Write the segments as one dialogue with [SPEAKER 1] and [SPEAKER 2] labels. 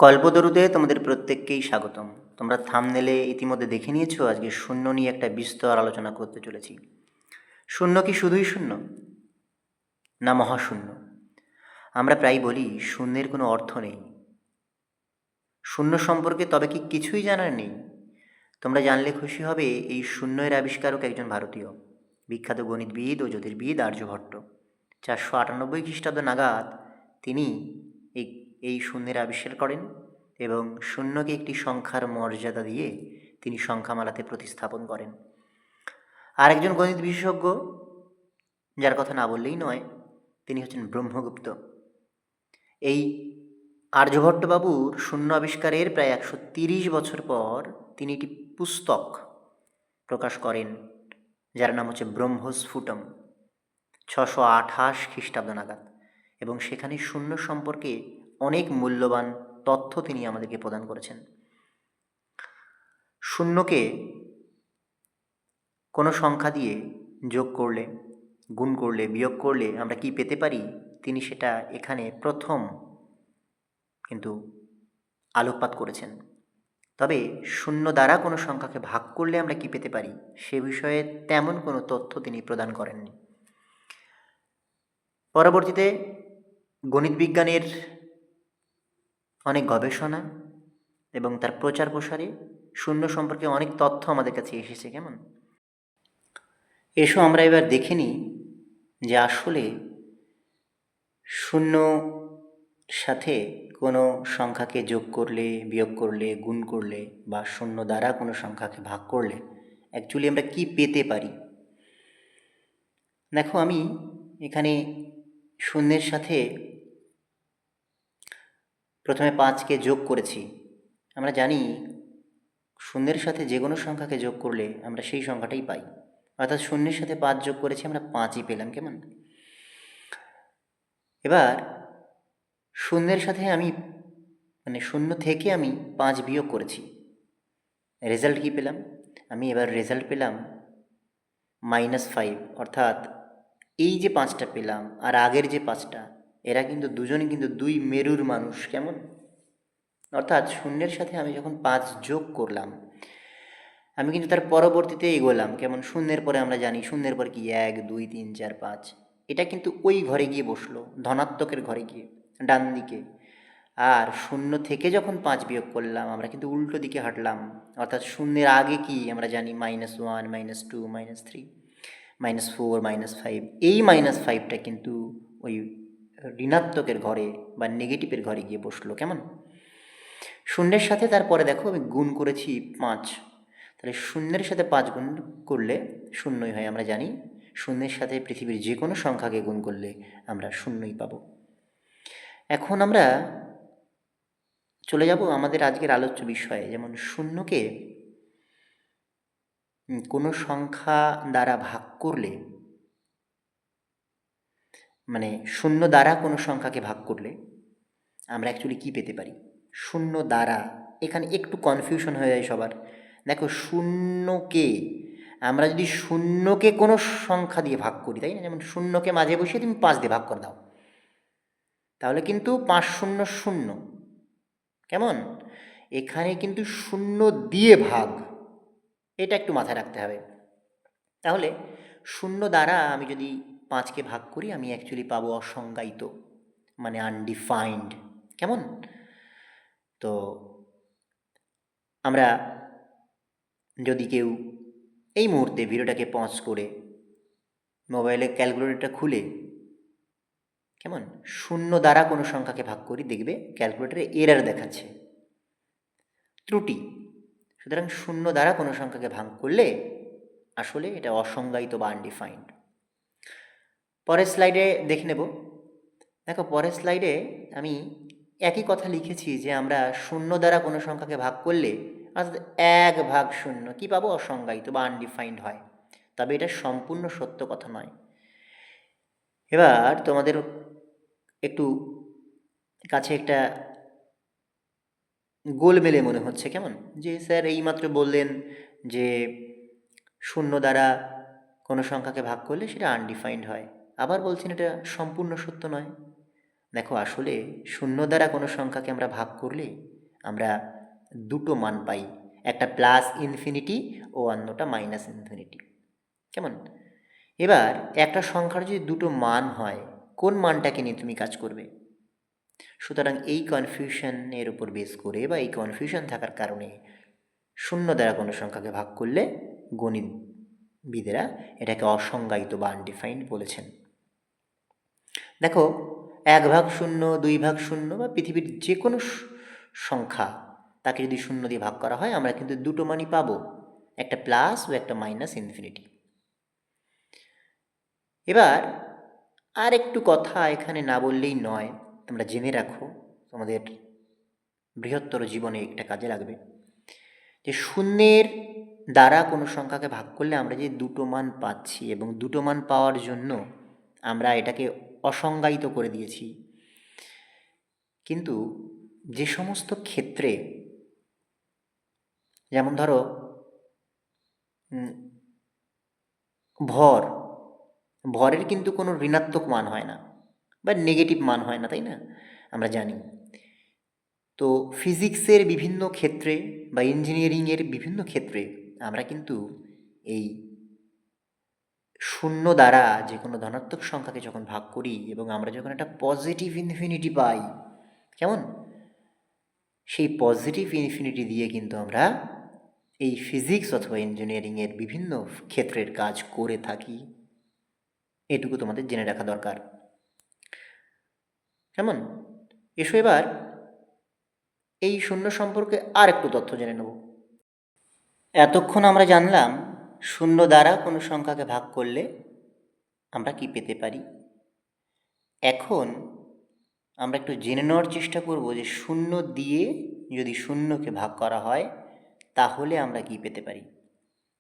[SPEAKER 1] কল্পতরুতে তোমাদের প্রত্যেককেই স্বাগতম। তোমরা থাম্বনেলে ইতিমধ্যে দেখে নিয়েছো আজকে শূন্য নিয়ে একটা বিস্তর আলোচনা করতে চলেছি। শূন্য কি শুধুই শূন্য, না মহাশূন্য? আমরা প্রায় বলি শূন্যের কোনো অর্থ নেই। শূন্য সম্পর্কে তবে কি কিছুই জানার নেই? তোমরা জানলে খুশি হবে এই শূন্যের আবিষ্কারক একজন ভারতীয় বিখ্যাত গণিতবিদ ও জ্যোতির্বিদ আর্যভট্ট। 498 খ্রিস্টাব্দ নাগাদ তিনি এই এই শূন্যের আবিষ্কার করেন এবং শূন্যকে একটি সংখ্যার মর্যাদা দিয়ে তিনি সংখ্যামালাতে প্রতিস্থাপন করেন। আরেকজন গণিত বিশেষজ্ঞ যার কথা না বললেই নয়, তিনি হচ্ছেন ব্রহ্মগুপ্ত। এই আর্যভট্টবাবুর শূন্য আবিষ্কারের প্রায় 130 বছর পর তিনি একটি পুস্তক প্রকাশ করেন যার নাম হচ্ছে ব্রহ্মস্ফুটম, 628 খ্রিস্টাব্দ নাগাদ। এবং সেখানে শূন্য সম্পর্কে অনেক মূল্যবান তথ্য তিনি আমাদেরকে প্রদান করেছেন। শূন্যকে কোনো সংখ্যা দিয়ে যোগ করলে, গুণ করলে, বিয়োগ করলে আমরা কি পেতে পারি, তিনি সেটা এখানে প্রথম কিন্তু আলোকপাত করেছেন। তবে শূন্য দ্বারা কোনো সংখ্যাকে ভাগ করলে আমরা কি পেতে পারি সে বিষয়ে তেমন কোনো তথ্য তিনি প্রদান করেননি। পরবর্তীতে গণিত বিজ্ঞানের অনেক গবেষণা এবং তার প্রচার প্রসারে শূন্য সম্পর্কে অনেক তথ্য আমাদের কাছে এসেছে। কেমন, এসো আমরা এবার দেখে নিই যে আসলে শূন্য সাথে কোনো সংখ্যাকে যোগ করলে, বিয়োগ করলে, গুণ করলে বা শূন্য দ্বারা কোনো সংখ্যাকে ভাগ করলে অ্যাকচুয়ালি আমরা কি পেতে পারি। দেখো, আমি এখানে শূন্যের সাথে প্রথমে 5কে যোগ করেছি। আমরা জানি শূন্যের সাথে যে কোনো সংখ্যাকে যোগ করলে আমরা সেই সংখ্যাটাই পাই, অর্থাৎ শূন্যের সাথে 5 যোগ করেছি, আমরা 5ই পেলাম। কেমন, এবার শূন্যের সাথে আমি শূন্য থেকে আমি 5 বিয়োগ করেছি, রেজাল্ট কী পেলাম? আমি এবার রেজাল্ট পেলাম -5, অর্থাৎ এই যে 5টা পেলাম আর আগের যে 5টা, এরা কিন্তু দুজনে কিন্তু দুই মেরুর মানুষ। কেমন, অর্থাৎ শূন্যের সাথে আমি যখন 5 যোগ করলাম, আমি কিন্তু তার পরবর্তীতে এগোলাম। কেমন, শূন্যের পরে আমরা জানি শূন্যের পর কি 1 2 3 4 5, এটা কিন্তু ওই ঘরে গিয়ে বসলো, ধনাত্মকের ঘরে গিয়ে ডান দিকে। আর শূন্য থেকে যখন 5 বিয়োগ করলাম আমরা কিন্তু উল্টো দিকে হাঁটলাম, অর্থাৎ শূন্যের আগে কি আমরা জানি -1 -2 -3 -4 -5, এই -5টা কিন্তু ওই ঋণাত্মকের ঘরে বা নেগেটিভের ঘরে গিয়ে বসলো। কেমন, শূন্যের সাথে তারপরে দেখো আমি গুণ করেছি 5, তাহলে শূন্যের সাথে 5 গুণ করলে শূন্যই হয়। আমরা জানি শূন্যের সাথে পৃথিবীর যে কোনো সংখ্যাকে গুণ করলে আমরা শূন্যই পাব। এখন আমরা চলে যাব আমাদের আজকের আলোচ্য বিষয়ে। যেমন শূন্যকে কোনো সংখ্যা দ্বারা ভাগ করলে, শূন্য দ্বারা কোনো সংখ্যাকে ভাগ করলে আমরা অ্যাকচুয়ালি কী পেতে পারি। শূন্য দ্বারা, এখানে একটু কনফিউশন হয়ে যায় সবার। দেখো, শূন্যকে আমরা যদি শূন্যকে কোনো সংখ্যা দিয়ে ভাগ করি, তাই না, যেমন শূন্যকে মাঝে বসিয়ে তুমি 5 দিয়ে ভাগ করে দাও, তাহলে কিন্তু 5 শূন্য শূন্য। কেমন, এখানে কিন্তু শূন্য দিয়ে ভাগ, এটা একটু মাথায় রাখতে হবে। তাহলে শূন্য দ্বারা আমি যদি 5কে ভাগ করি আমি অ্যাকচুয়ালি পাবো অসংজ্ঞায়িত, আনডিফাইন্ড। কেমন, তো আমরা যদি কেউ এই মুহূর্তে ভিডিওটাকে পজ করে মোবাইলে ক্যালকুলেটরটা খুলে কেমন শূন্য দ্বারা কোনো সংখ্যাকে ভাগ করি, দেখবে ক্যালকুলেটরে এরর দেখাচ্ছে, ত্রুটি। সুতরাং শূন্য দ্বারা কোনো সংখ্যাকে ভাগ করলে আসলে এটা অসংজ্ঞায়িত বা আনডিফাইন্ড। পরের স্লাইডে দেখে নেব। দেখো, পরের স্লাইডে আমি একই কথা লিখেছি যে আমরা শূন্য দ্বারা কোনো সংখ্যাকে ভাগ করলে অর্থাৎ 1/0 কী পাবো, অসংজ্ঞায়িত বা আনডিফাইন্ড হয়। তবে এটা সম্পূর্ণ সত্য কথা নয়। এবার তোমাদের একটু কাছে একটা গোলমেলে মনে হচ্ছে। কেমন, যে স্যার এইমাত্র বললেন যে শূন্য দ্বারা কোনো সংখ্যাকে ভাগ করলে সেটা আনডিফাইন্ড হয়, আবার বলছেন এটা সম্পূর্ণ সত্য নয়। দেখো আসলে শূন্য দ্বারা কোনো সংখ্যাকে আমরা ভাগ করলে আমরা দুটো মান পাই, একটা প্লাস ইনফিনিটি ও অন্যটা মাইনাস ইনফিনিটি। কেমন? এবার একটা সংখ্যার যদি দুটো মান হয়, কোন মানটাকে নিয়ে তুমি কাজ করবে? সুতরাং এই কনফিউশনের উপর বেস করে বা এই কনফিউশন থাকার কারণে শূন্য দ্বারা কোনো সংখ্যাকে ভাগ করলে গণিতবিদেরা এটাকে অসংজ্ঞায়িত বা আনডিফাইন্ড বলেছেন। দেখো 1/0, 2/0 বা পৃথিবীর যে কোনো সংখ্যা তাকে যদি শূন্য দিয়ে ভাগ করা হয় আমরা কিন্তু দুটো মানই পাবো, একটা প্লাস ও একটা মাইনাস ইনফিনিটি। এবার আর একটু কথা এখানে না বললেই নয়, তোমরা জেনে রাখো, তোমাদের বৃহত্তর জীবনে একটা কাজে লাগবে, যে শূন্যের দ্বারা কোনো সংখ্যাকে ভাগ করলে আমরা যে দুটো মান পাচ্ছি এবং দুটো মান পাওয়ার জন্য আমরা এটাকে অসংজ্ঞায়িত করে দিয়েছি। কিন্তু যে সমস্ত ক্ষেত্রে, যেমন ধরো ভরের কিন্তু কোনো ঋণাত্মক মান হয় না বা নেগেটিভ মান হয় না, তাই না? আমরা জানি। তো ফিজিক্সের বিভিন্ন ক্ষেত্রে বা ইঞ্জিনিয়ারিংয়ের বিভিন্ন ক্ষেত্রে আমরা কিন্তু এই শূন্য দ্বারা যে কোনো ধনাত্মক সংখ্যাকে যখন ভাগ করি এবং আমরা যখন একটা পজিটিভ ইনফিনিটি পাই, কেমন, সেই পজিটিভ ইনফিনিটি দিয়ে কিন্তু আমরা এই ফিজিক্স অথবা ইঞ্জিনিয়ারিংয়ের বিভিন্ন ক্ষেত্রের কাজ করে থাকি। এটুকু তোমাদের জেনে রাখা দরকার। কেমন? এসো এবার এই শূন্য সম্পর্কে আর একটু তথ্য জেনে নেব। এতক্ষণ আমরা জানলাম শূন্য দ্বারা কোনো সংখ্যাকে ভাগ করলে আমরা কি পেতে পারি। এখন আমরা একটু জেনে নেওয়ার চেষ্টা করব যে শূন্য দিয়ে যদি শূন্যকে ভাগ করা হয় তাহলে আমরা কি পেতে পারি,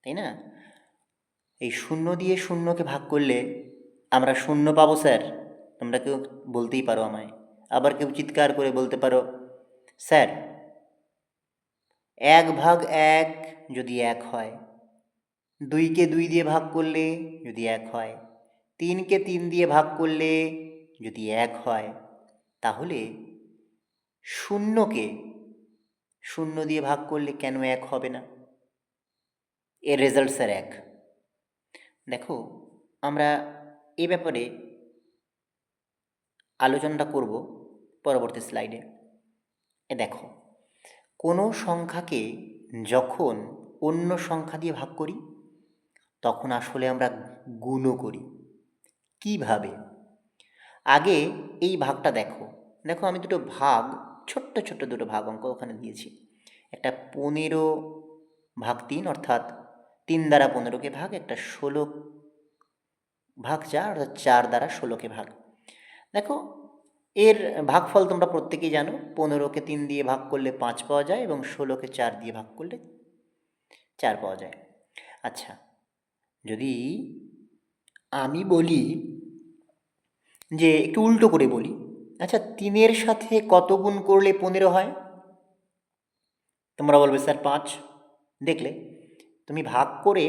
[SPEAKER 1] তাই না? এই শূন্য দিয়ে শূন্যকে ভাগ করলে আমরা শূন্য পাবো স্যার, তোমরা কেউ বলতেই পারো আমায়। আবার কেউ চিৎকার করে বলতে পারো, স্যার 1/1 যদি 1 হয়, 2কে 2 দিয়ে ভাগ করলে যদি 1 হয়, 3কে 3 দিয়ে ভাগ করলে যদি 1 হয়, তাহলে শূন্যকে শূন্য দিয়ে ভাগ করলে কেন 1 হবে না? এর রেজাল্ট স্যার 1। দেখো আমরা এ ব্যাপারে আলোচনাটা করব পরবর্তী স্লাইডে। দেখো কোনো সংখ্যাকে যখন অন্য সংখ্যা দিয়ে ভাগ করি তখন আসলে আমরা গুণও করি। কিভাবে? আগে এই ভাগটা দেখো, দেখো আমি দুটো ভাগ, ছোট্ট ছোট্ট দুটো ভাগ অঙ্ক ওখানে দিয়েছি। একটা 15/3 অর্থাৎ 3 দ্বারা 15কে ভাগ, একটা 16/4 অর্থাৎ 4 দ্বারা 16কে ভাগ। দেখো এর ভাগফল তোমরা প্রত্যেকেই জানো, 15কে 3 দিয়ে ভাগ করলে 5 পাওয়া যায় এবং 16কে 4 দিয়ে ভাগ করলে 4 পাওয়া যায়। আচ্ছা, যদি আমি বলি যে একটু উল্টো করে বলি, আচ্ছা 3-এর সাথে কত গুণ করলে 15 হয়? তোমরা বলবে স্যার 5। দেখলে তুমি ভাগ করে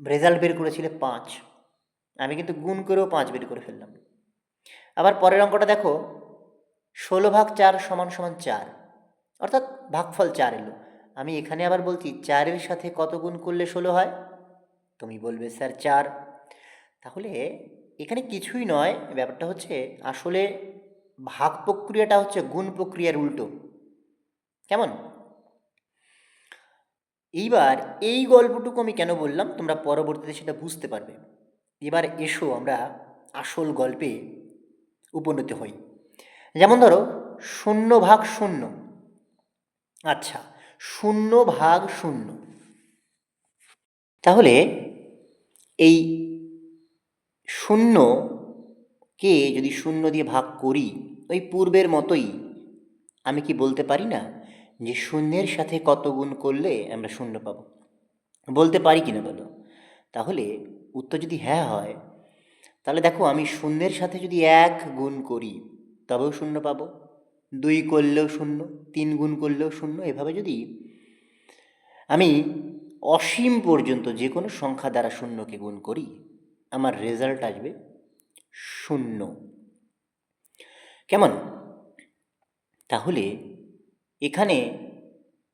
[SPEAKER 1] রেজাল্ট বের করেছিলে 5, আমি কিন্তু গুণ করেও 5 বের করে ফেললাম। আবার পরের অঙ্কটা দেখো, 16/4 = 4, অর্থাৎ ভাগফল 4 এলো। আমি এখানে আবার বলছি 4-এর সাথে কত গুণ করলে 16 হয়? তুমি বলবে স্যার 4। তাহলে এখানে কিছুই নয়, ব্যাপারটা হচ্ছে আসলে ভাগ প্রক্রিয়াটা হচ্ছে গুণ প্রক্রিয়ার উল্টো। কেমন? এইবার এই গল্পটুকু আমি কেন বললাম তোমরা পরবর্তীতে সেটা বুঝতে পারবে। এবার এসো আমরা আসল গল্পে উপনীত হই। যেমন ধরো 0/0। আচ্ছা 0/0, তাহলে এই শূন্যকে যদি 0 দিয়ে ভাগ করি ওই পূর্বের মতোই আমি কি বলতে পারি না যে শূন্যের সাথে কত গুণ করলে আমরা 0 পাবো? বলতে পারি কি না বলো? তাহলে উত্তর যদি হ্যাঁ হয় তাহলে দেখো আমি শূন্যের সাথে যদি 1 গুণ করি তবেও 0 পাবো, 2 করলেও 0, 3 গুণ করলেও 0, এভাবে যদি আমি অসীম পর্যন্ত যে কোনো সংখ্যা দ্বারা শূন্যকে গুণ করি আমার রেজাল্ট আসবে শূন্য। কেমন? তাহলে এখানে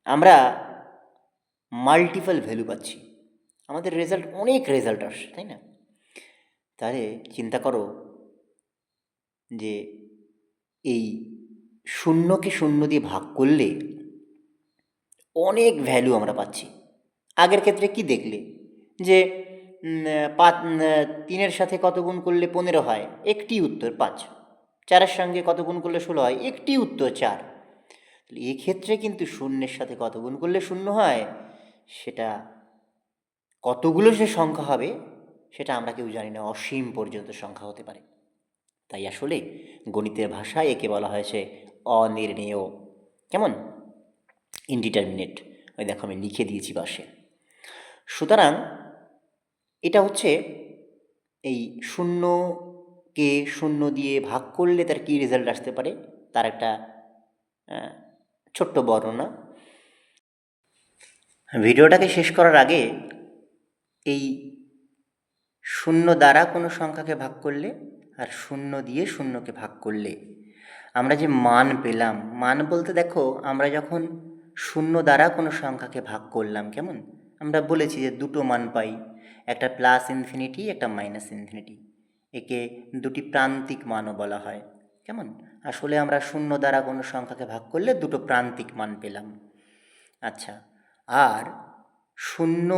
[SPEAKER 1] আমরা মাল্টিপল ভ্যালু পাচ্ছি, আমাদের রেজাল্ট অনেক রেজাল্ট আসছে, তাই না? তাহলে চিন্তা করো যে এই শূন্যকে শূন্য দিয়ে ভাগ করলে অনেক ভ্যালু আমরা পাচ্ছি। আগের ক্ষেত্রে কি দেখলে যে তিনের সাথে কত গুণ করলে 15 হয়, একটি উত্তর 5। চারের সঙ্গে কত গুণ করলে 16 হয়, একটি উত্তর 4। তাহলে এক্ষেত্রে কিন্তু শূন্যের সাথে কত গুণ করলে শূন্য হয়, সেটা কতগুলো সে সংখ্যা হবে সেটা আমরা কেউ জানি না, অসীম পর্যন্ত সংখ্যা হতে পারে। তাই আসলে গণিতের ভাষায় একে বলা হয়েছে অনির্ণেয়। কেমন? ইনডিটারমিনেট। ওই দেখো আমি লিখে দিয়েছি পাশে। সুতরাং এটা হচ্ছে এই শূন্যকে শূন্য দিয়ে ভাগ করলে তার কী রেজাল্ট আসতে পারে তার একটা ছোট্ট বর্ণনা। ভিডিওটাকে শেষ করার আগে এই শূন্য দ্বারা কোনো সংখ্যাকে ভাগ করলে আর শূন্য দিয়ে শূন্যকে ভাগ করলে আমরা যে মান পেলাম, মান বলতে দেখো আমরা যখন শূন্য দ্বারা কোনো সংখ্যাকে ভাগ করলাম, কেমন আমরা বলেছি যে দুটো মান পাই, একটা প্লাস ইনফিনিটি, একটা মাইনাস ইনফিনিটি। একে দুটি প্রান্তিক মানও বলা হয়। কেমন? আসলে আমরা শূন্য দ্বারা কোনো সংখ্যাকে ভাগ করলে দুটো প্রান্তিক মান পেলাম। আচ্ছা, আর শূন্য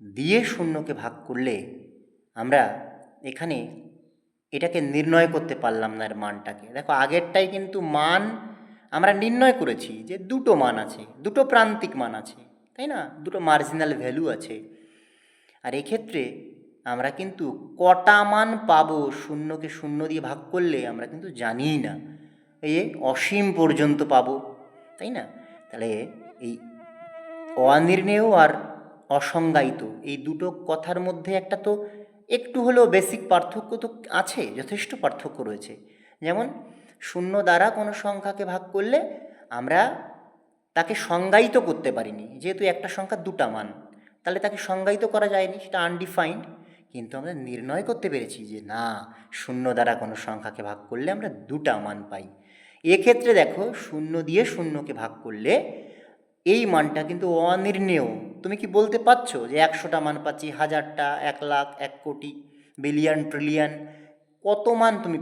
[SPEAKER 1] দিয়ে শূন্যকে ভাগ করলে আমরা এখানে এটাকে নির্ণয় করতে পারলাম না, এর মানটাকে। দেখো আগেরটাই কিন্তু মান আমরা নির্ণয় করেছি যে দুটো মান আছে, দুটো প্রান্তিক মান আছে, তাই না? দুটো মার্জিনাল ভ্যালু আছে। আর এক্ষেত্রে আমরা কিন্তু কটা মান পাবো শূন্যকে শূন্য দিয়ে ভাগ করলে আমরা কিন্তু জানিই না, এই অসীম পর্যন্ত পাবো, তাই না? তাহলে এই অনির্ণেয় আর অসংজ্ঞায়িত এই দুটো কথার মধ্যে একটা তো একটু হলেও বেসিক পার্থক্য তো আছে, যথেষ্ট পার্থক্য রয়েছে। যেমন শূন্য দ্বারা কোনো সংখ্যাকে ভাগ করলে আমরা তাকে সংজ্ঞায়িত করতে পারিনি, যেহেতু একটা সংখ্যার দুটা মান, তাহলে তাকে সংজ্ঞায়িত করা যায়নি, সেটা আনডিফাইন্ড। কিন্তু আমরা নির্ণয় করতে পেরেছি যে না, শূন্য দ্বারা কোনো সংখ্যাকে ভাগ করলে আমরা দুটা মান পাই। এক্ষেত্রে দেখো শূন্য দিয়ে শূন্যকে ভাগ করলে এই মানটা কিন্তু অনির্ণেয়। তুমি কি বলতে পারছো যে 100টা মান পাচ্ছি, 1000টা, 1 লাখ, 1 কোটি, বিলিয়ন, ট্রিলিয়ন, কত মান তুমি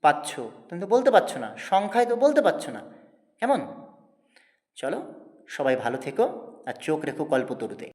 [SPEAKER 1] পাচ্ছ? তুমি তো বলতে পারছো না, সংখ্যায় তো বলতে পারছো না। কেমন? চলো সবাই ভালো থেকো আর চোখ রেখো কল্পতরুতে।